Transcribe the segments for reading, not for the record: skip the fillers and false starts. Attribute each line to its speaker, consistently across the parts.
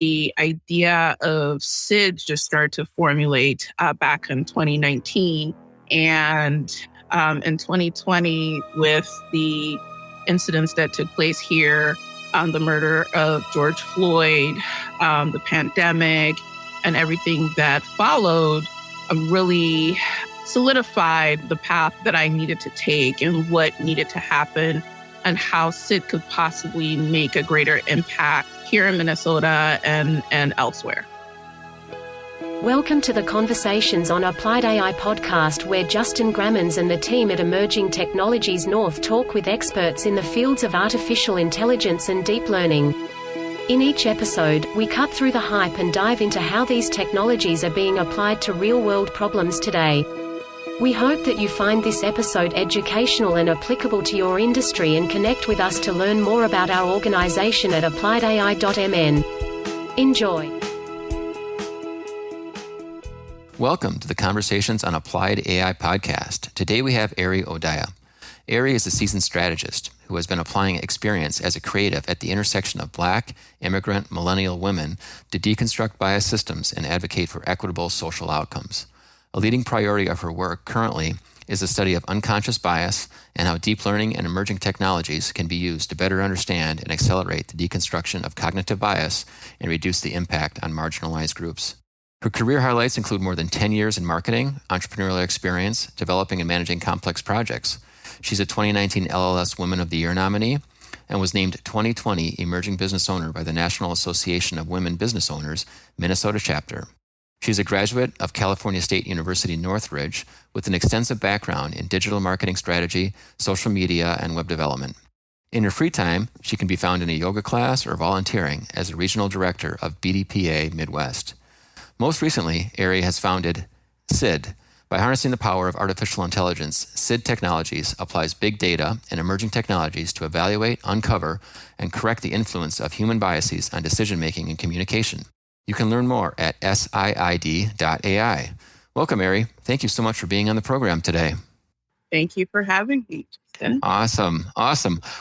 Speaker 1: the idea of SID just started to formulate back in 2019. And in 2020, with the incidents that took place here, the murder of George Floyd, the pandemic, and everything that followed, really solidified the path that I needed to take and what needed to happen and how SID could possibly make a greater impact here in Minnesota and elsewhere.
Speaker 2: Welcome to the Conversations on Applied AI podcast, where Justin Grammons and the team at Emerging Technologies North talk with experts in the fields of artificial intelligence and deep learning. In each episode, we cut through the hype and dive into how these technologies are being applied to real-world problems today. We hope that you find this episode educational and applicable to your industry and connect with us to learn more about our organization at appliedai.mn. Enjoy.
Speaker 3: Welcome to the Conversations on Applied AI podcast. Today we have Ari Odaya. Ari is a seasoned strategist who has been applying experience as a creative at the intersection of Black, immigrant, millennial women to deconstruct bias systems and advocate for equitable social outcomes. A leading priority of her work currently is the study of unconscious bias and how deep learning and emerging technologies can be used to better understand and accelerate the deconstruction of cognitive bias and reduce the impact on marginalized groups. Her career highlights include more than 10 years in marketing, entrepreneurial experience, developing and managing complex projects. She's a 2019 LLS Woman of the Year Nominee and was named 2020 Emerging Business Owner by the National Association of Women Business Owners, Minnesota chapter. She's a graduate of California State University Northridge with an extensive background in digital marketing strategy, social media, and web development. In her free time, she can be found in a yoga class or volunteering as a regional director of BDPA Midwest. Most recently, Ari has founded SID. By harnessing the power of artificial intelligence, SID Technologies applies big data and emerging technologies to evaluate, uncover, and correct the influence of human biases on decision-making and communication. You can learn more at siid.ai. Welcome, Ari. Thank you so much for being on the program today.
Speaker 1: Thank you for having me, Justin.
Speaker 3: Awesome.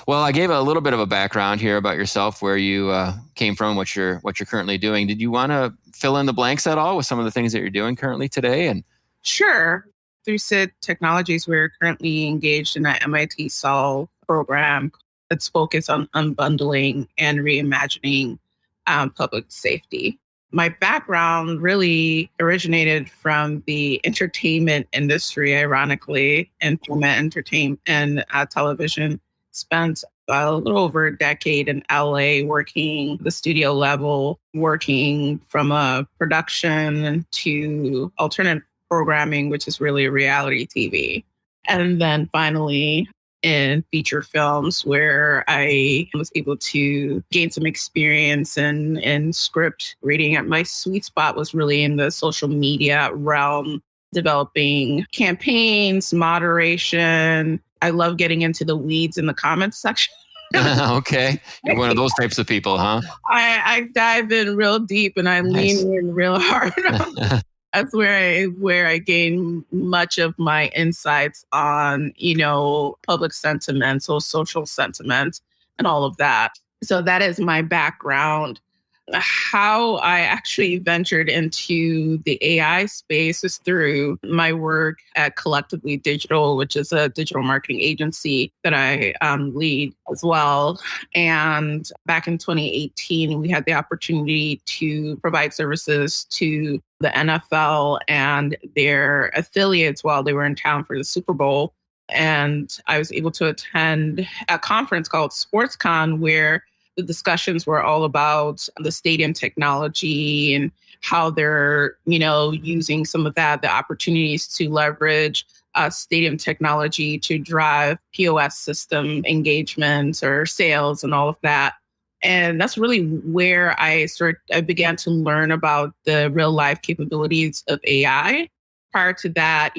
Speaker 3: Well, I gave a little bit of a background here about yourself, where you came from, what you're currently doing. Did you want to fill in the blanks at all with some of the things that you're doing currently today? And
Speaker 1: Sure. Through SID Technologies, we're currently engaged in an MIT Solve program that's focused on unbundling and reimagining public safety. My background really originated from the entertainment industry, ironically, and film and entertainment and television. Spent a little over a decade in LA working the studio level, working from a production to alternative programming, which is really reality TV. And then finally in feature films, where I was able to gain some experience in script reading. My sweet spot was really in the social media realm, developing campaigns, moderation. I love getting into the weeds in the comments section.
Speaker 3: Okay. You're one of those types of people, huh?
Speaker 1: I dive in real deep and I lean in real hard. That's where I gain much of my insights on, public sentiment, so social sentiment and all of that. So that is my background. How I actually ventured into the AI space is through my work at Collectively Digital, which is a digital marketing agency that I lead as well. And back in 2018, we had the opportunity to provide services to the NFL and their affiliates while they were in town for the Super Bowl. And I was able to attend a conference called SportsCon, where the discussions were all about the stadium technology and how they're, using some of the opportunities to leverage stadium technology to drive POS system engagement or sales and all of that. And that's really where I began to learn about the real life capabilities of AI. Prior to that,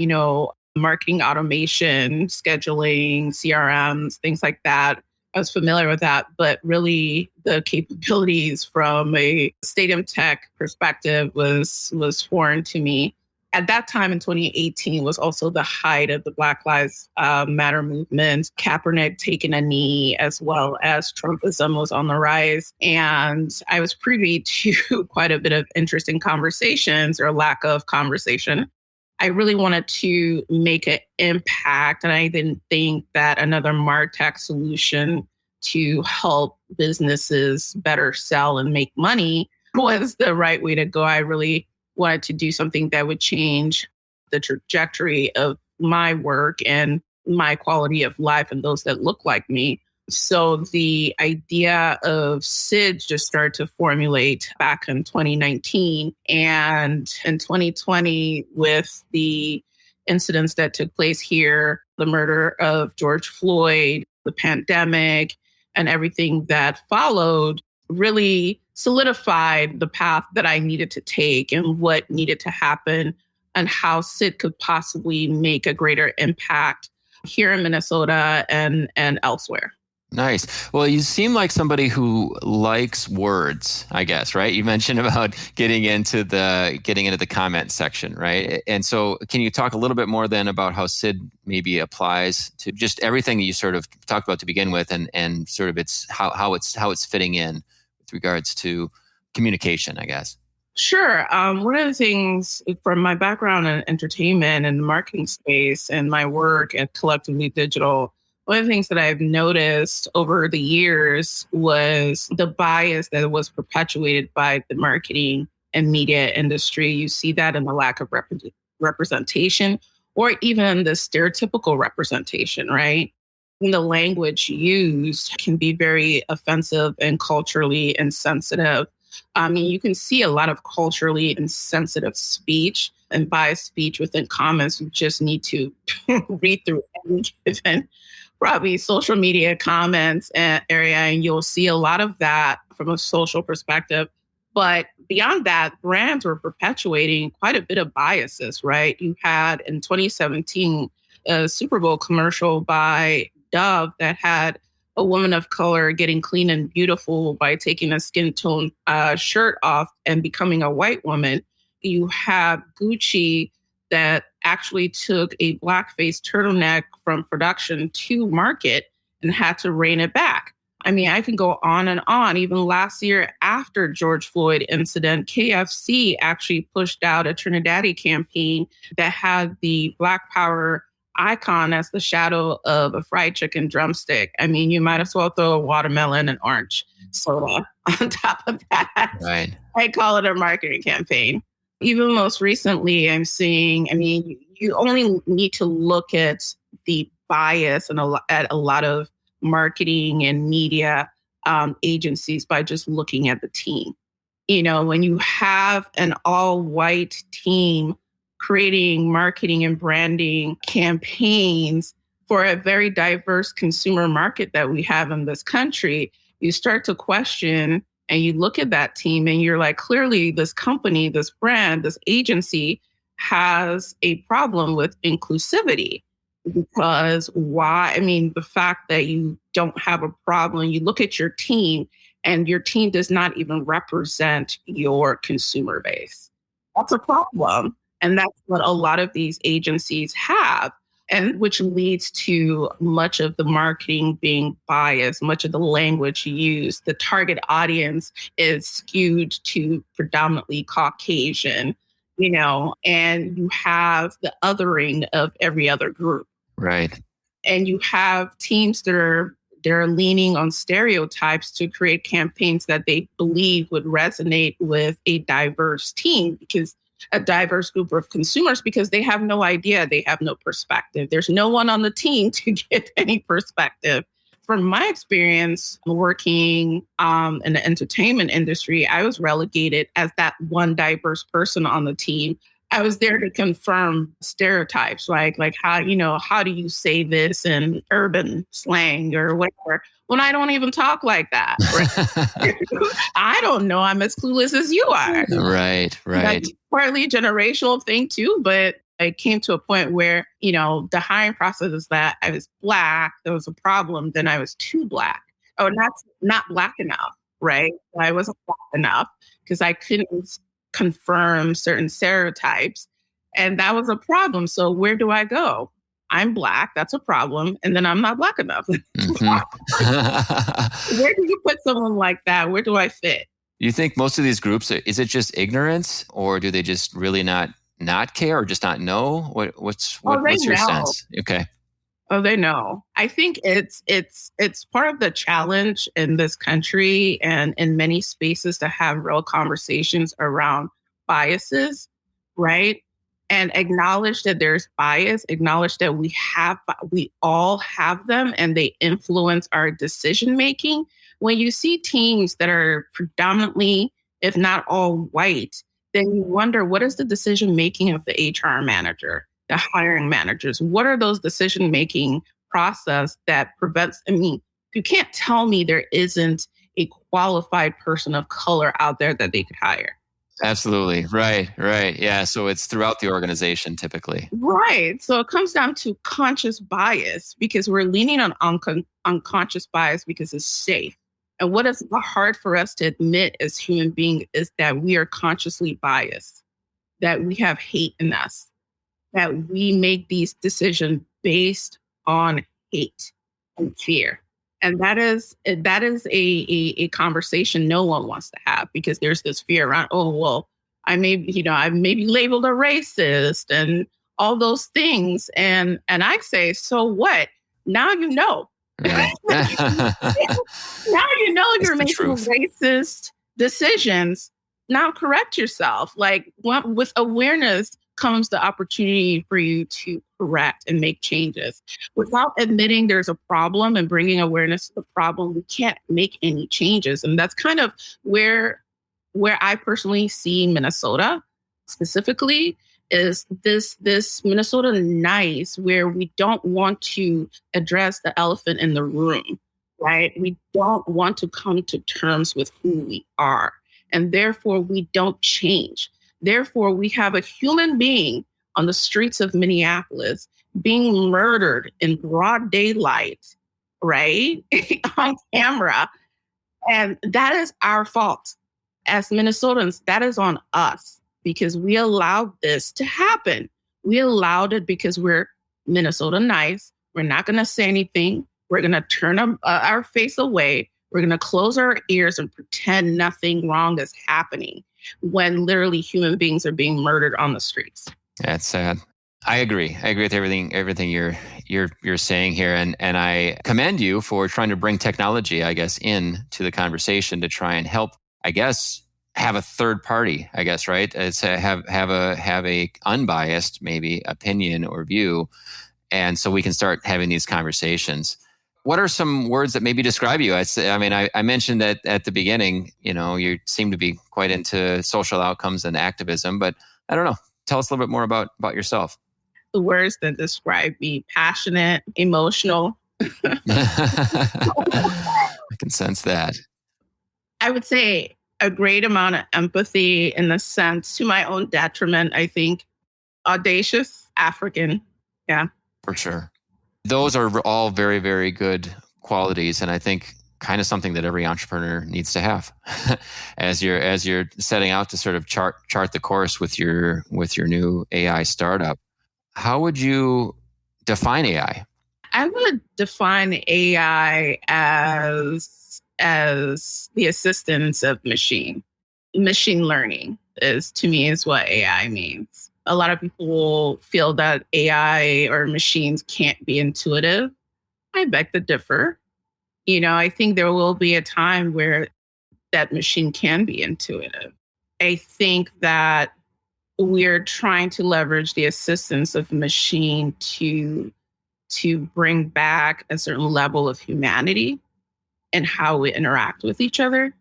Speaker 1: marketing automation, scheduling, CRMs, things like that. I was familiar with that, but really the capabilities from a stadium tech perspective was foreign to me. At that time in 2018 was also the height of the Black Lives Matter movement. Kaepernick taking a knee, as well as Trumpism was on the rise. And I was privy to quite a bit of interesting conversations or lack of conversation. I really wanted to make an impact. And I didn't think that another MarTech solution to help businesses better sell and make money was the right way to go. I really wanted to do something that would change the trajectory of my work and my quality of life and those that look like me. So the idea of SID just started to formulate back in 2019. And in 2020, with the incidents that took place here, the murder of George Floyd, the pandemic, and everything that followed, really solidified the path that I needed to take and what needed to happen and how SID could possibly make a greater impact here in Minnesota and elsewhere.
Speaker 3: Nice. Well, you seem like somebody who likes words, I guess, right? You mentioned about getting into the comment section, right? And so can you talk a little bit more then about how SID maybe applies to just everything that you sort of talked about to begin with and sort of it's how it's fitting in with regards to communication, I guess?
Speaker 1: Sure. One of the things from my background in entertainment and the marketing space and my work at Collectively Digital, one of the things that I've noticed over the years was the bias that was perpetuated by the marketing and media industry. You see that in the lack of representation or even the stereotypical representation, right? And the language used can be very offensive and culturally insensitive. I mean, you can see a lot of culturally insensitive speech and biased speech within comments. You just need to read through any given probably social media comments area, and you'll see a lot of that from a social perspective. But beyond that, brands were perpetuating quite a bit of biases, right? You had in 2017 a Super Bowl commercial by Dove that had a woman of color getting clean and beautiful by taking a skin tone shirt off and becoming a white woman. You have Gucci that actually took a blackface turtleneck from production to market and had to rein it back. I mean, I can go on and on. Even last year, after George Floyd incident, KFC actually pushed out a Trinidadi campaign that had the Black Power icon as the shadow of a fried chicken drumstick. I mean, you might as well throw a watermelon and orange soda on top of that.
Speaker 3: Right.
Speaker 1: I call it a marketing campaign. Even most recently, I'm seeing, I mean, you only need to look at the bias and at a lot of marketing and media agencies by just looking at the team. You know, when you have an all-white team creating marketing and branding campaigns for a very diverse consumer market that we have in this country, you start to question and you look at that team and you're like, clearly this company, this brand, this agency has a problem with inclusivity. Because why? I mean, the fact that you don't have a problem, you look at your team and your team does not even represent your consumer base. That's a problem. And that's what a lot of these agencies have. And which leads to much of the marketing being biased, much of the language used. The target audience is skewed to predominantly Caucasian, you know, and you have the othering of every other group.
Speaker 3: Right.
Speaker 1: And you have teams that they're leaning on stereotypes to create campaigns that they believe would resonate with a diverse team, because a diverse group of consumers, because they have no idea, they have no perspective. There's no one on the team to get any perspective. From my experience working in the entertainment industry, I was relegated as that one diverse person on the team. I was there to confirm stereotypes, like how, you know, how do you say this in urban slang or whatever, when I don't even talk like that. Right? I don't know. I'm as clueless as you are.
Speaker 3: Right.
Speaker 1: That's partly a generational thing too, but I came to a point where, you know, the hiring process is that I was Black, there was a problem, then I was too Black. Oh, not Black enough, right? I wasn't Black enough because I couldn't confirm certain stereotypes. And that was a problem. So where do I go? I'm Black. That's a problem. And then I'm not Black enough. Where do you put someone like that? Where do I fit?
Speaker 3: You think most of these groups, is it just ignorance, or do they just really not care, or just not know? What's your sense? Okay.
Speaker 1: Oh, they know. I think it's part of the challenge in this country and in many spaces to have real conversations around biases, right? And acknowledge that there's bias, acknowledge that we all have them and they influence our decision making. When you see teams that are predominantly, if not all white, then you wonder, what is the decision making of the HR manager, the hiring managers? What are those decision making process that prevents? I mean, you can't tell me there isn't a qualified person of color out there that they could hire.
Speaker 3: Absolutely. Right. Yeah. So it's throughout the organization typically.
Speaker 1: Right. So it comes down to conscious bias because we're leaning on unconscious bias because it's safe. And what is hard for us to admit as human beings is that we are consciously biased, that we have hate in us, that we make these decisions based on hate and fear. And that is a conversation no one wants to have because there's this fear around, oh, well, I may be labeled a racist and all those things. And I say, so what? Now you know.
Speaker 3: Right.
Speaker 1: Now you know you're making racist decisions. Now correct yourself. Like with awareness comes the opportunity for you to correct and make changes. Without admitting there's a problem and bringing awareness to the problem, we can't make any changes. And that's kind of where I personally see Minnesota specifically is this Minnesota nice, where we don't want to address the elephant in the room, right? We don't want to come to terms with who we are. And therefore, we don't change. Therefore, we have a human being on the streets of Minneapolis being murdered in broad daylight, right? On camera. And that is our fault. As Minnesotans, that is on us because we allowed this to happen. We allowed it because we're Minnesota nice. We're not going to say anything. We're going to turn our face away. We're going to close our ears and pretend nothing wrong is happening when literally human beings are being murdered on the streets.
Speaker 3: That's sad. I agree. I agree with everything you're saying here, and I commend you for trying to bring technology, I guess, into the conversation to try and help, I guess, have a third party, I guess, right? It's have a unbiased maybe opinion or view, and so we can start having these conversations. What are some words that maybe describe you? I mentioned that at the beginning, you seem to be quite into social outcomes and activism, but I don't know. Tell us a little bit more about yourself.
Speaker 1: The words that describe me: passionate, emotional.
Speaker 3: I can sense that.
Speaker 1: I would say a great amount of empathy in the sense, to my own detriment, I think. Audacious, African. Yeah.
Speaker 3: For sure. Those are all very, very good qualities. And I think kind of something that every entrepreneur needs to have as you're setting out to sort of chart the course with your new AI startup. How would you define AI?
Speaker 1: I would define AI as the assistance of machine learning to me is what AI means. A lot of people feel that AI or machines can't be intuitive. I beg to differ. I think there will be a time where that machine can be intuitive. I think that we're trying to leverage the assistance of machine to bring back a certain level of humanity and how we interact with each other,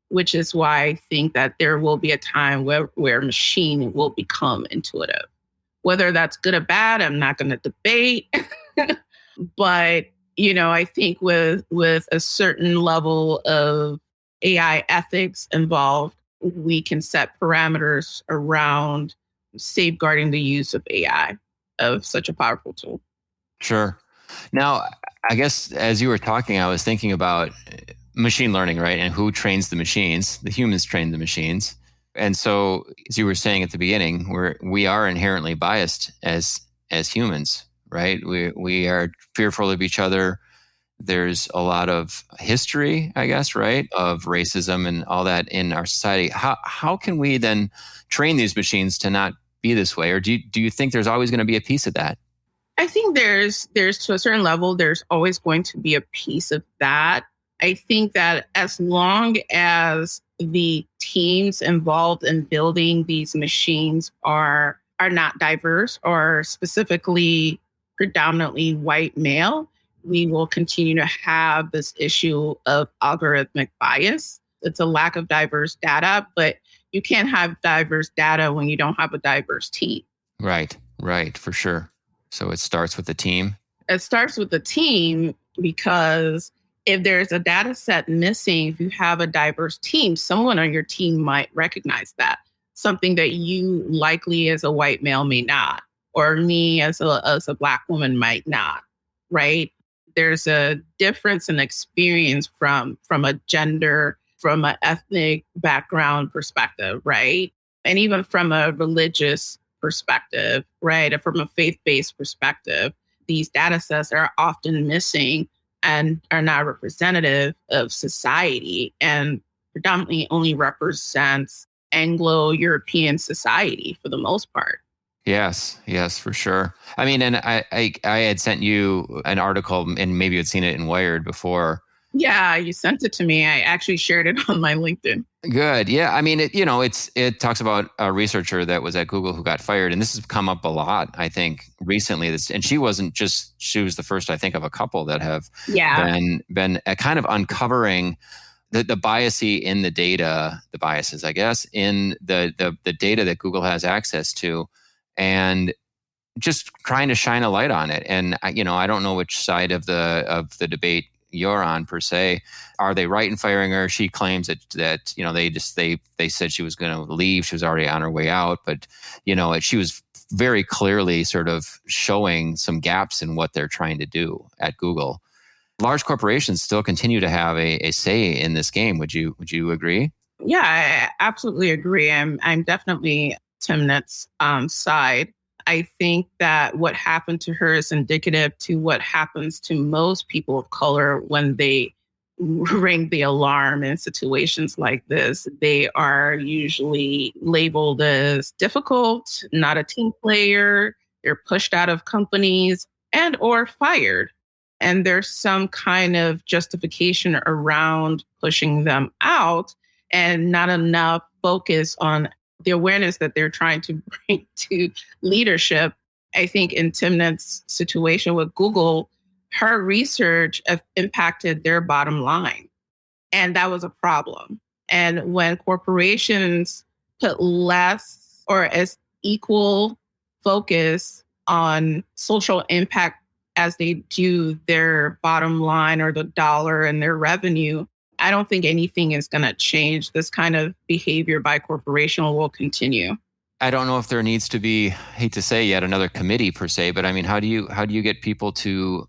Speaker 1: which is why I think that there will be a time where machine will become intuitive. Whether that's good or bad, I'm not going to debate. But, I think with a certain level of AI ethics involved, we can set parameters around safeguarding the use of AI, of such a powerful tool.
Speaker 3: Sure. Now, I guess as you were talking, I was thinking about machine learning, right? And who trains the machines? The humans train the machines. And so, as you were saying at the beginning, we are inherently biased as humans, right? We are fearful of each other. There's a lot of history, I guess, right, of racism and all that in our society. How can we then train these machines to not be this way, or do you think there's always going to be a piece of that?
Speaker 1: I think there's to a certain level, there's always going to be a piece of that. I think that as long as the teams involved in building these machines are not diverse or specifically predominantly white male, we will continue to have this issue of algorithmic bias. It's a lack of diverse data, but you can't have diverse data when you don't have a diverse team.
Speaker 3: Right, for sure. So it starts with the team.
Speaker 1: It starts with the team because if there's a data set missing, if you have a diverse team, someone on your team might recognize that. Something that you likely as a white male may not, or me as a Black woman might not, right? There's a difference in experience from a gender, from an ethnic background perspective, right? And even from a religious perspective, right? Or from a faith-based perspective, these data sets are often missing and are not representative of society and predominantly only represents Anglo-European society for the most part.
Speaker 3: Yes, for sure. I mean, and I had sent you an article, and maybe you'd seen it in Wired before.
Speaker 1: Yeah, you sent it to me. I actually shared it on my LinkedIn.
Speaker 3: Good. Yeah. I mean, it talks about a researcher that was at Google who got fired. And this has come up a lot, I think, recently. And she was the first, I think, of a couple that have been kind of uncovering the biasy in the data, the biases, I guess, in the data that Google has access to, and just trying to shine a light on it. And I don't know which side of the debate you're on per se. Are they right in firing her? She claims that they said she was going to leave. She was already on her way out, but she was very clearly sort of showing some gaps in what they're trying to do at Google. Large corporations still continue to have a say in this game. Would you agree?
Speaker 1: Yeah, I absolutely agree. I'm definitely Timnit's side. I think that what happened to her is indicative to what happens to most people of color when they ring the alarm in situations like this. They are usually labeled as difficult, not a team player. They're pushed out of companies and or fired. And there's some kind of justification around pushing them out and not enough focus on the awareness that they're trying to bring to leadership. I think in Timnit's situation with Google, her research impacted their bottom line. And that was a problem. And when corporations put less or as equal focus on social impact as they do their bottom line or the dollar and their revenue, I don't think anything is going to change. This kind of behavior by corporation will continue.
Speaker 3: I don't know if there needs to be, hate to say, yet another committee per se, but I mean, how do you get people to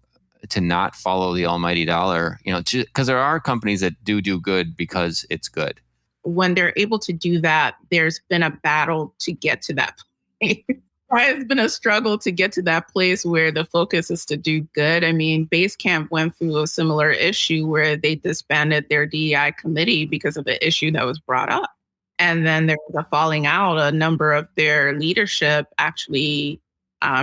Speaker 3: not follow the almighty dollar? Because there are companies that do good because it's good.
Speaker 1: When they're able to do that, there's been a battle to get to that place. It's been a struggle to get to that place where the focus is to do good. I mean, Basecamp went through a similar issue where they disbanded their DEI committee because of the issue that was brought up. And then there was a falling out. A number of their leadership actually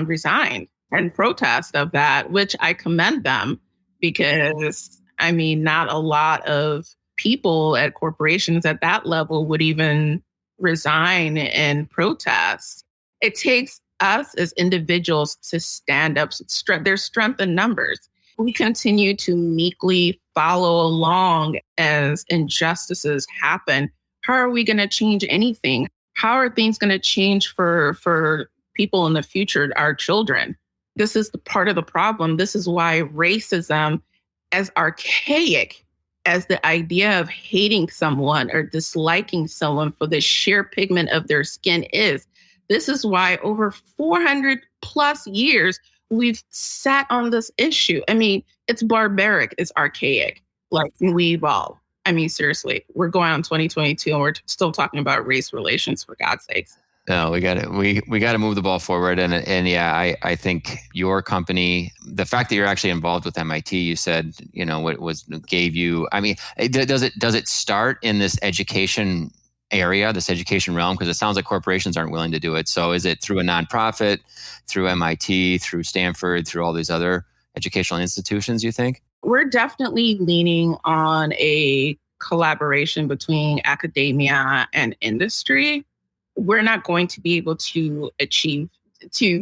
Speaker 1: resigned in protest of that, which I commend them because, I mean, not a lot of people at corporations at that level would even resign in protest. It takes us as individuals to stand up. There's strength in numbers. We continue to meekly follow along as injustices happen. How are we going to change anything? How are things going to change for people in the future, our children? This is the part of the problem. This is why racism, as archaic as the idea of hating someone or disliking someone for the sheer pigment of their skin is. This is why over 400 plus years, we've sat on this issue. I mean, it's barbaric, it's archaic, like we evolve. I mean, seriously, we're going on 2022 and we're still talking about race relations, for God's sakes.
Speaker 3: No, we got to we got to move the ball forward, and yeah, I think your company, the fact that you're actually involved with MIT, you said, what was gave you. I mean, does it start in this education area, this education realm? Because it sounds like corporations aren't willing to do it. So is it through a nonprofit, through MIT, through Stanford, through all these other educational institutions? You think?
Speaker 1: We're definitely leaning on a collaboration between academia and industry. We're not going to be able to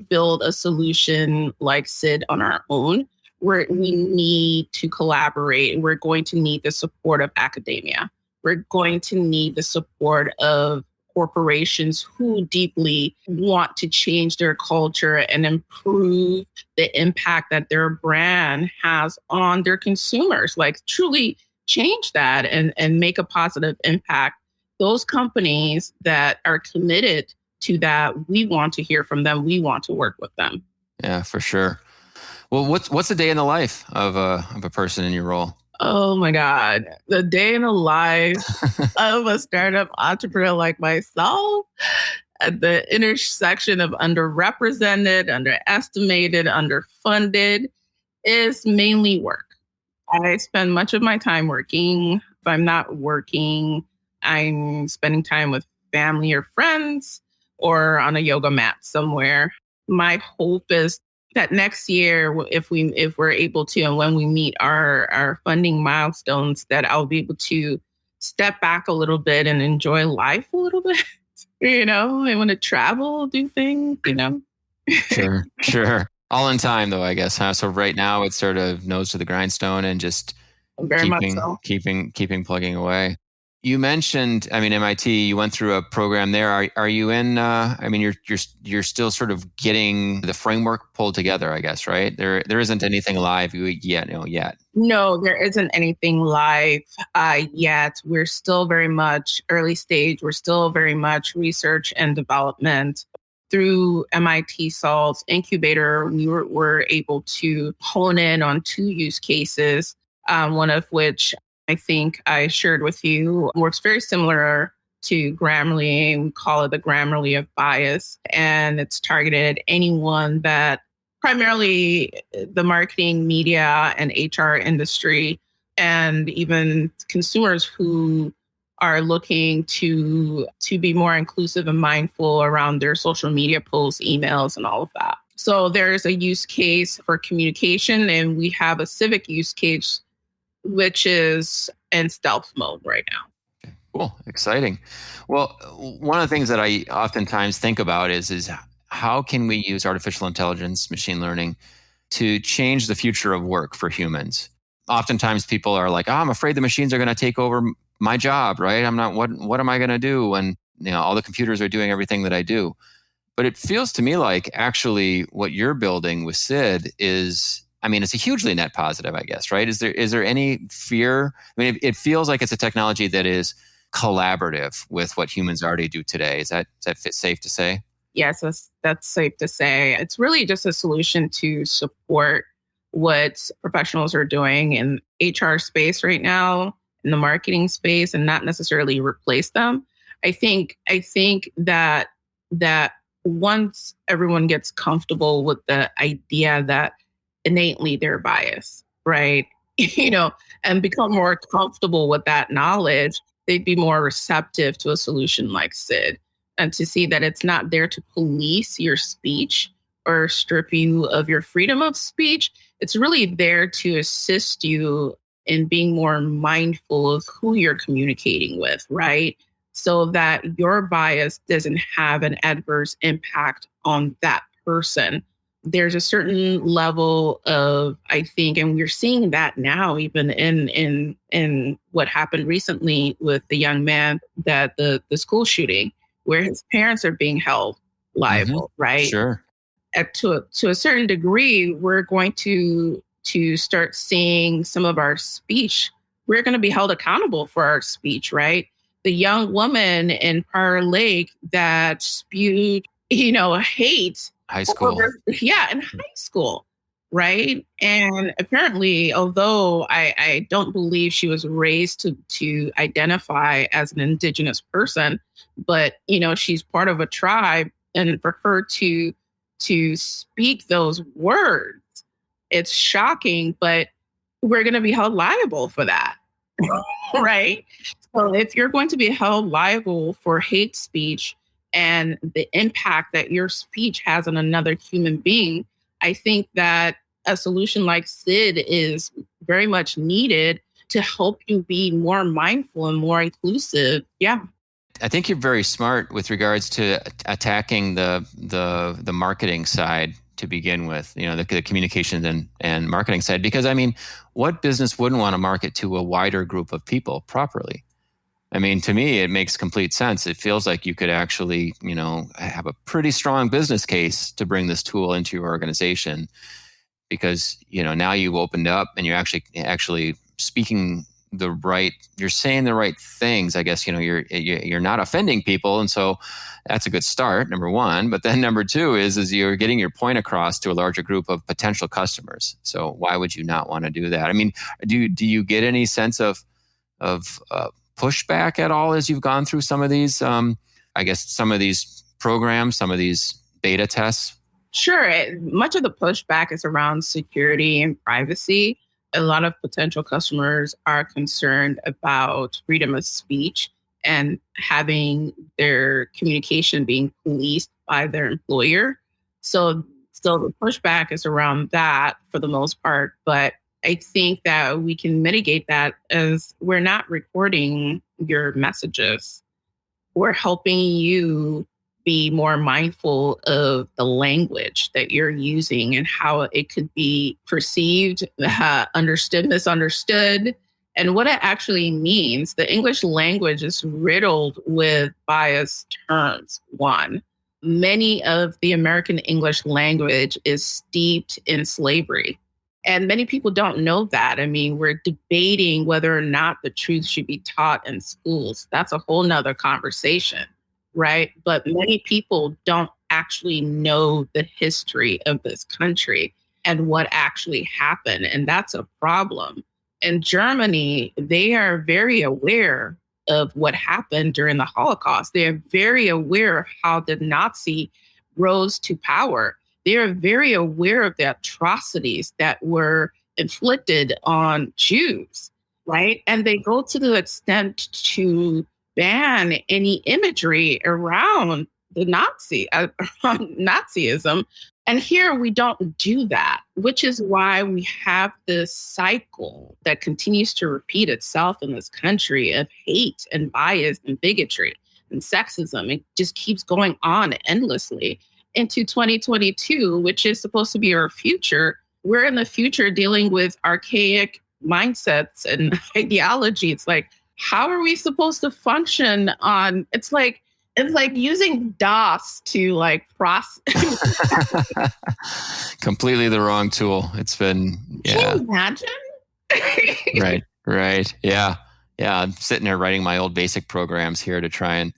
Speaker 1: build a solution like SID on our own. We need to collaborate. We're going to need the support of academia. We're going to need the support of corporations who deeply want to change their culture and improve the impact that their brand has on their consumers, like truly change that and make a positive impact. Those companies that are committed to that, we want to hear from them. We want to work with them.
Speaker 3: Yeah, for sure. Well, what's the day in the life of a person in your role?
Speaker 1: Oh my God. The day in the life of a startup entrepreneur like myself at the intersection of underrepresented, underestimated, underfunded is mainly work. I spend much of my time working. If I'm not working, I'm spending time with family or friends or on a yoga mat somewhere. My hope is that next year, if we're able to, and when we meet our funding milestones, that I'll be able to step back a little bit and enjoy life a little bit. I want to travel, do things.
Speaker 3: Sure. All in time, though, I guess. Huh? So right now, it's sort of nose to the grindstone and just
Speaker 1: Very much so.
Speaker 3: keeping plugging away. You mentioned, MIT. You went through a program there. Are you in? You're still sort of getting the framework pulled together, I guess, right? There isn't anything live yet.
Speaker 1: No, there isn't anything live yet. We're still very much early stage. We're still very much research and development. Through MIT Solve's incubator, we were able to hone in on 2 use cases, one of which I think I shared with you works very similar to Grammarly. We call it the Grammarly of bias. And it's targeted at anyone that primarily the marketing, media, and HR industry, and even consumers who are looking to be more inclusive and mindful around their social media posts, emails, and all of that. So there's a use case for communication, and we have a civic use case, which is in stealth mode right now.
Speaker 3: Cool. Exciting. Well, one of the things that I oftentimes think about is how can we use artificial intelligence, machine learning, to change the future of work for humans? Oftentimes people are like, I'm afraid the machines are going to take over my job, right? I'm not, what am I going to do when all the computers are doing everything that I do? But it feels to me like actually what you're building with SID is, it's a hugely net positive, I guess, right? Is there any fear? It feels like it's a technology that is collaborative with what humans already do today. Is that safe to say?
Speaker 1: Yes, that's safe to say. It's really just a solution to support what professionals are doing in HR space right now, in the marketing space, and not necessarily replace them. I think that once everyone gets comfortable with the idea that innately they're biased, right? And become more comfortable with that knowledge, they'd be more receptive to a solution like SID, and to see that it's not there to police your speech or strip you of your freedom of speech. It's really there to assist you in being more mindful of who you're communicating with, right? So that your bias doesn't have an adverse impact on that person. There's a certain level of, I think, and we're seeing that now, even in what happened recently with the young man, that the school shooting, where his parents are being held liable, right?
Speaker 3: Sure.
Speaker 1: To a certain degree, we're going to start seeing some of our speech. We're going to be held accountable for our speech, right? The young woman in Prior Lake that spewed, hate.
Speaker 3: High school.
Speaker 1: In high school, right? And apparently, although I don't believe she was raised to identify as an indigenous person, but she's part of a tribe, and for her to speak those words, it's shocking, but we're going to be held liable for that. Right? So if you're going to be held liable for hate speech and the impact that your speech has on another human being, I think that a solution like SID is very much needed to help you be more mindful and more inclusive. Yeah.
Speaker 3: I think you're very smart with regards to attacking the marketing side to begin with, the communication and marketing side, because what business wouldn't want to market to a wider group of people properly? To me, it makes complete sense. It feels like you could actually, have a pretty strong business case to bring this tool into your organization, because, now you've opened up and you're actually speaking you're saying the right things. I guess, you're not offending people. And so that's a good start, number one. But then number two is you're getting your point across to a larger group of potential customers. So why would you not want to do that? Do you get any sense of pushback at all as you've gone through some of these, some of these programs, some of these beta tests?
Speaker 1: Sure. Much of the pushback is around security and privacy. A lot of potential customers are concerned about freedom of speech and having their communication being policed by their employer. So the pushback is around that for the most part. But I think that we can mitigate that as we're not recording your messages. We're helping you be more mindful of the language that you're using and how it could be perceived, understood, misunderstood, and what it actually means. The English language is riddled with biased terms. One, many of the American English language is steeped in slavery. And many people don't know that. We're debating whether or not the truth should be taught in schools. That's a whole nother conversation, right? But many people don't actually know the history of this country and what actually happened. And that's a problem. In Germany, they are very aware of what happened during the Holocaust. They are very aware of how the Nazi rose to power. They are very aware of the atrocities that were inflicted on Jews, right? And they go to the extent to ban any imagery around the Nazism. And here we don't do that, which is why we have this cycle that continues to repeat itself in this country of hate and bias and bigotry and sexism. It just keeps going on endlessly into 2022, which is supposed to be our future. We're in the future dealing with archaic mindsets and ideology. It's like, how are we supposed to function on? It's like using DOS to process.
Speaker 3: Completely the wrong tool. It's been,
Speaker 1: Can you imagine?
Speaker 3: Right. Yeah. I'm sitting there writing my old basic programs here to try and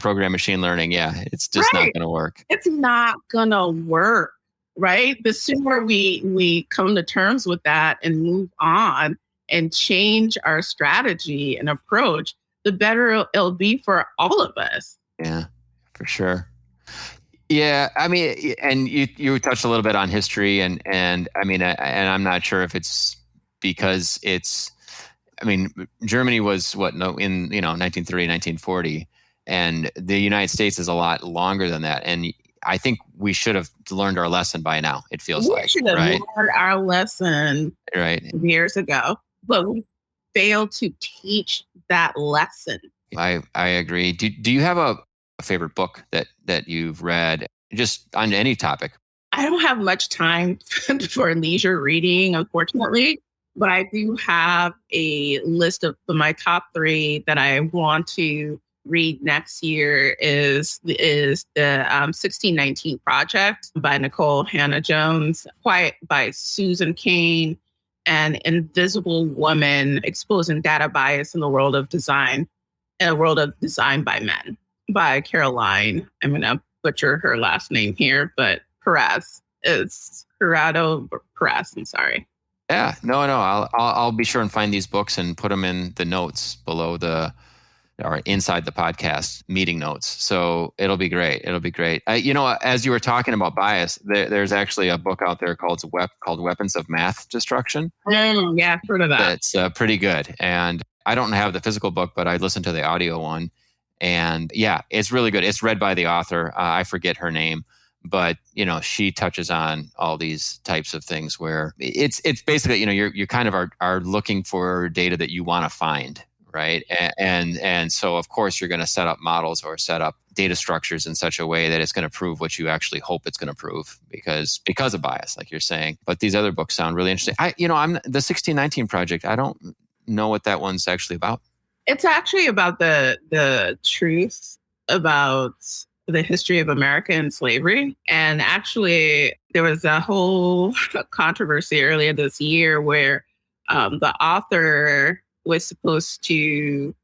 Speaker 3: program machine learning. Yeah. It's just not going to work.
Speaker 1: It's not going to work. Right. The sooner we come to terms with that and move on and change our strategy and approach, the better it'll be for all of us.
Speaker 3: Yeah, for sure. Yeah, and you touched a little bit on history, and I'm not sure if it's because Germany was in 1930, 1940, and the United States is a lot longer than that, and I think we should have learned our lesson by now. It feels
Speaker 1: we should have learned our lesson years ago, but we failed to teach that lesson.
Speaker 3: I agree. Do you have a favorite book that you've read, just on any topic?
Speaker 1: I don't have much time for leisure reading, unfortunately, but I do have a list of my top 3 that I want to read next year is the 1619 Project by Nicole Hannah-Jones, Quiet by Susan Cain, and Invisible Woman, Exposing Data Bias in the World of Design, a World of Design by Men by Caroline. I'm going to butcher her last name here, but Perez. It's Corrado Press. I'm sorry.
Speaker 3: Yeah, no. I'll be sure and find these books and put them in the notes below or inside the podcast meeting notes. So it'll be great. It'll be great. As you were talking about bias, there's actually a book out there called Weapons of Math Destruction.
Speaker 1: Yeah, I've heard of that.
Speaker 3: That's pretty good. And I don't have the physical book, but I listened to the audio one. And yeah, it's really good. It's read by the author. I forget her name, but she touches on all these types of things where it's basically, you kind of are looking for data that you want to find, right? And so of course you're going to set up models or set up data structures in such a way that it's going to prove what you actually hope it's going to prove because of bias, like you're saying. But these other books sound really interesting. I'm the 1619 Project. I don't know what that one's actually about.
Speaker 1: It's actually about the truth about the history of America and slavery. And actually, there was a whole controversy earlier this year where the author was supposed to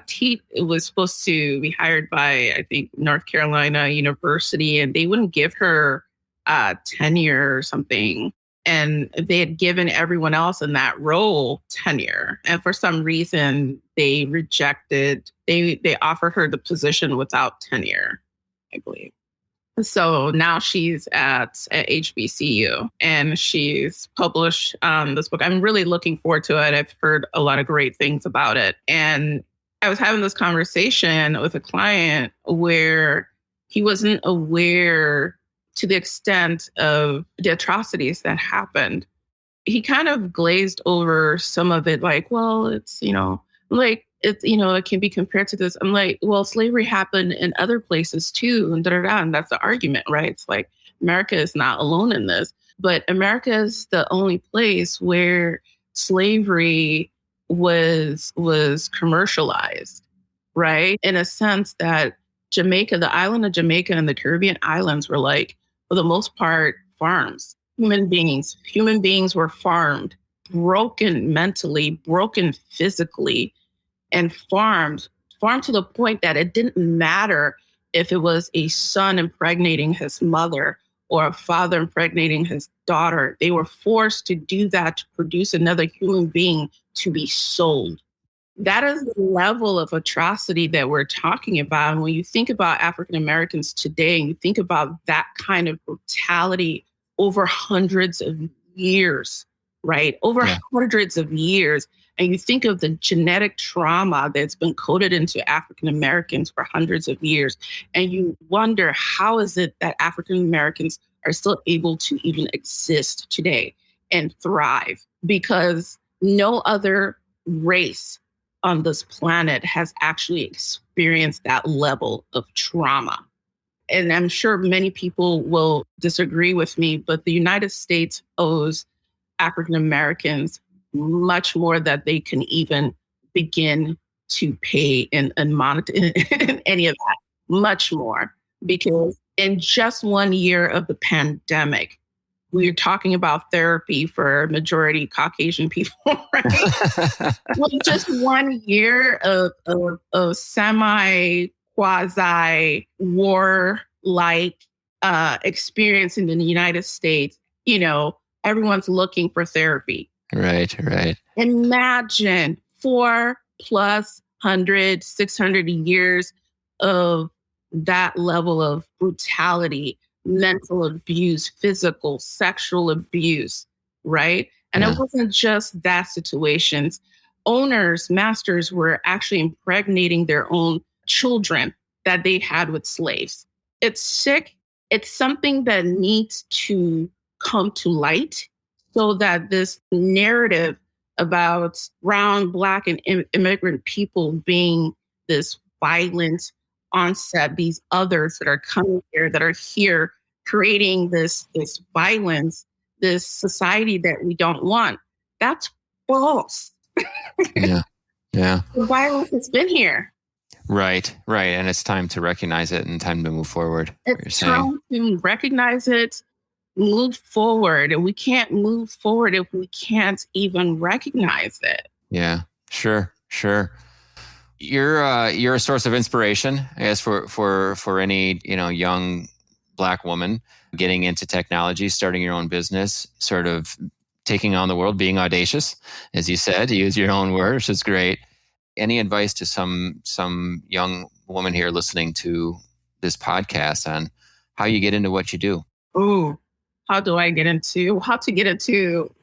Speaker 1: teach. It was supposed to be hired by, I think, North Carolina University, and they wouldn't give her tenure or something. And they had given everyone else in that role tenure. And for some reason, they rejected, they offered her the position without tenure, I believe. So now she's at HBCU and she's published this book. I'm really looking forward to it. I've heard a lot of great things about it. And I was having this conversation with a client where he wasn't aware to the extent of the atrocities that happened. He kind of glazed over some of it, like, well, it's, it can be compared to this. I'm like, well, slavery happened in other places too, and and that's the argument, right? It's like America is not alone in this, but America is the only place where slavery was commercialized, right? In a sense that Jamaica, the island of Jamaica and the Caribbean islands were like, for the most part, farms. Human beings were farmed, broken mentally, broken physically, and farmed to the point that it didn't matter if it was a son impregnating his mother or a father impregnating his daughter. They were forced to do that to produce another human being to be sold. That is the level of atrocity that we're talking about. And when you think about African Americans today, and you think about that kind of brutality over hundreds of years, right? Hundreds of years. And you think of the genetic trauma that's been coded into African Americans for hundreds of years. And you wonder, how is it that African Americans are still able to even exist today and thrive? Because no other race on this planet has actually experienced that level of trauma. And I'm sure many people will disagree with me, but the United States owes African Americans much more that they can even begin to pay in any of that, much more. Because in just 1 year of the pandemic, we're talking about therapy for majority Caucasian people, right? Well, just 1 year of semi-quasi war-like experience in the United States, everyone's looking for therapy.
Speaker 3: Right.
Speaker 1: Imagine 400, 600 years of that level of brutality, mental abuse, physical, sexual abuse, right? And It wasn't just that situations. Owners, masters were actually impregnating their own children that they had with slaves. It's sick. It's something that needs to come to light so that this narrative about brown, Black, and immigrant people being this violent onset, these others that are coming here, that are here creating this violence, this society that we don't want. That's false.
Speaker 3: Yeah.
Speaker 1: The violence has been here.
Speaker 3: Right. And it's time to recognize it and time to move forward.
Speaker 1: It's time to recognize it, move forward. And we can't move forward if we can't even recognize it.
Speaker 3: Yeah, sure. You're a source of inspiration, I guess, for any young Black woman getting into technology, starting your own business, sort of taking on the world, being audacious, as you said, to use your own word, which is great. Any advice to some young woman here listening to this podcast on how you get into what you do?
Speaker 1: Ooh, how to get into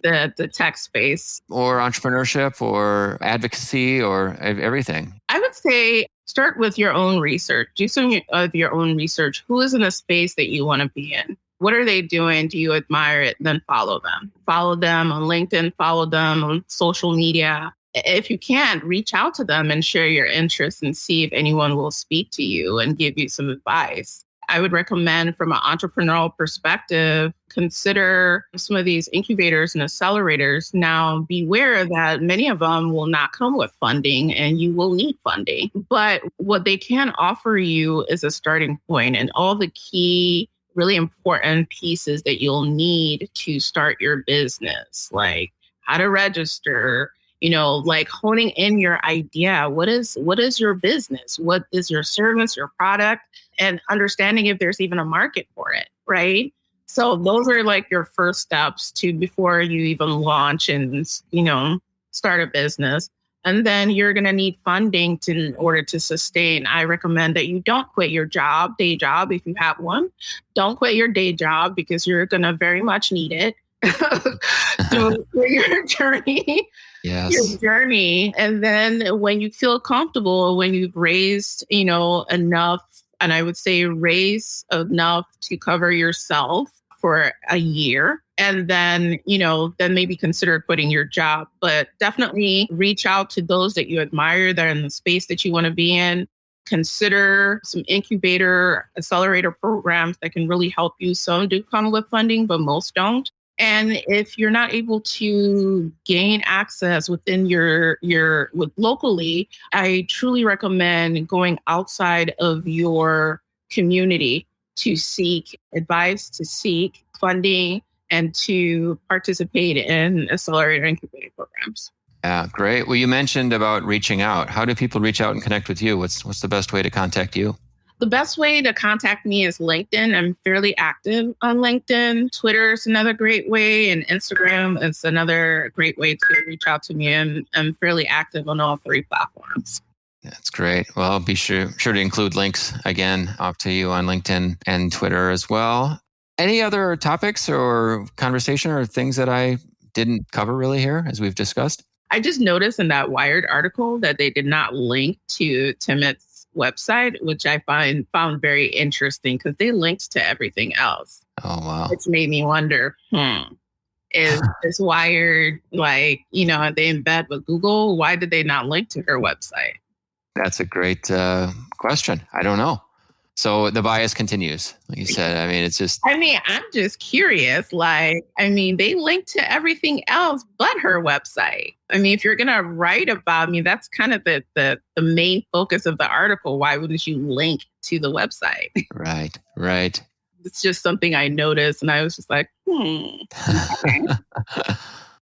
Speaker 1: the tech space?
Speaker 3: Or entrepreneurship or advocacy or everything?
Speaker 1: I would say start with your own research. Do some of your own research. Who is in a space that you want to be in? What are they doing? Do you admire it? Then follow them. Follow them on LinkedIn, follow them on social media. If you can, reach out to them and share your interests and see if anyone will speak to you and give you some advice. I would recommend from an entrepreneurial perspective, consider some of these incubators and accelerators. Now, beware that many of them will not come with funding and you will need funding. But what they can offer you is a starting point and all the key, really important pieces that you'll need to start your business, like how to register, like honing in your idea. What is your business? What is your service, your product? And understanding if there's even a market for it, right? So those are like your first steps before you even launch and, start a business. And then you're going to need funding in order to sustain. I recommend that you don't quit your day job, if you have one. Don't quit your day job because you're going to very much need it for your journey.
Speaker 3: Yes.
Speaker 1: Your journey. And then when you feel comfortable, when you've raised, enough, and I would say raise enough to cover yourself for a year. And then, then maybe consider quitting your job. But definitely reach out to those that you admire that are in the space that you want to be in. Consider some incubator, accelerator programs that can really help you. Some do come with funding, but most don't. And if you're not able to gain access within locally, I truly recommend going outside of your community to seek advice, to seek funding, and to participate in accelerator incubator programs.
Speaker 3: Yeah, great. Well, you mentioned about reaching out. How do people reach out and connect with you? What's the best way to contact you?
Speaker 1: The best way to contact me is LinkedIn. I'm fairly active on LinkedIn. Twitter is another great way, and Instagram is another great way to reach out to me. And I'm fairly active on all three platforms.
Speaker 3: That's great. Well, I'll be sure to include links again up to you on LinkedIn and Twitter as well. Any other topics or conversation or things that I didn't cover really here as we've discussed?
Speaker 1: I just noticed in that Wired article that they did not link to Timit's website, which I found very interesting because they linked to everything else.
Speaker 3: Oh, wow.
Speaker 1: Which made me wonder, is this Wired, they embed with Google? Why did they not link to her website?
Speaker 3: That's a great question. I don't know. So the bias continues, like you said. I mean, it's just...
Speaker 1: I'm just curious. They link to everything else but her website. If you're going to write about me, that's kind of the main focus of the article. Why wouldn't you link to the website?
Speaker 3: Right.
Speaker 1: It's just something I noticed, and I was just like,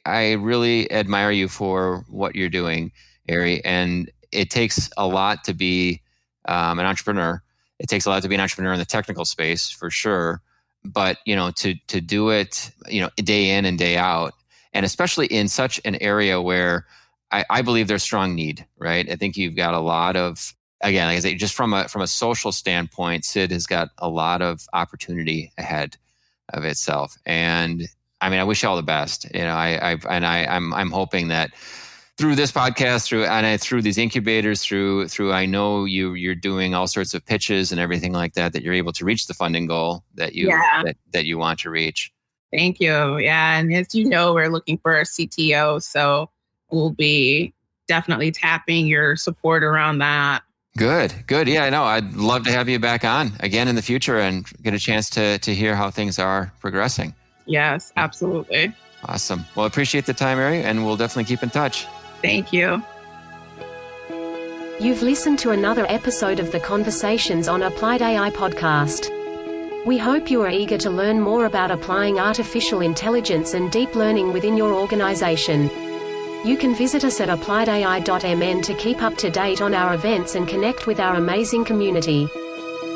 Speaker 3: I really admire you for what you're doing, Ari, and it takes a lot to be an entrepreneur. It takes a lot to be an entrepreneur in the technical space, for sure. But, to do it, day in and day out, and especially in such an area where I believe there's strong need, right? I think you've got a lot of, again, like I say, just from a social standpoint, Sid has got a lot of opportunity ahead of itself. And I wish you all the best. I'm hoping that through this podcast, through these incubators, through I know you're doing all sorts of pitches and everything like that you're able to reach the funding goal that you want to reach.
Speaker 1: Thank you. Yeah, and as you know, we're looking for a CTO, so we'll be definitely tapping your support around that.
Speaker 3: Good. Yeah, I know. I'd love to have you back on again in the future and get a chance to hear how things are progressing.
Speaker 1: Yes, absolutely.
Speaker 3: Awesome. Well, appreciate the time, Ari, and we'll definitely keep in touch.
Speaker 1: Thank you.
Speaker 2: You've listened to another episode of the Conversations on Applied AI podcast. We hope you are eager to learn more about applying artificial intelligence and deep learning within your organization. You can visit us at appliedai.mn to keep up to date on our events and connect with our amazing community.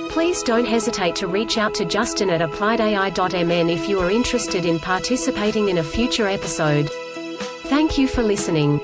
Speaker 2: Please don't hesitate to reach out to Justin at appliedai.mn if you are interested in participating in a future episode. Thank you for listening.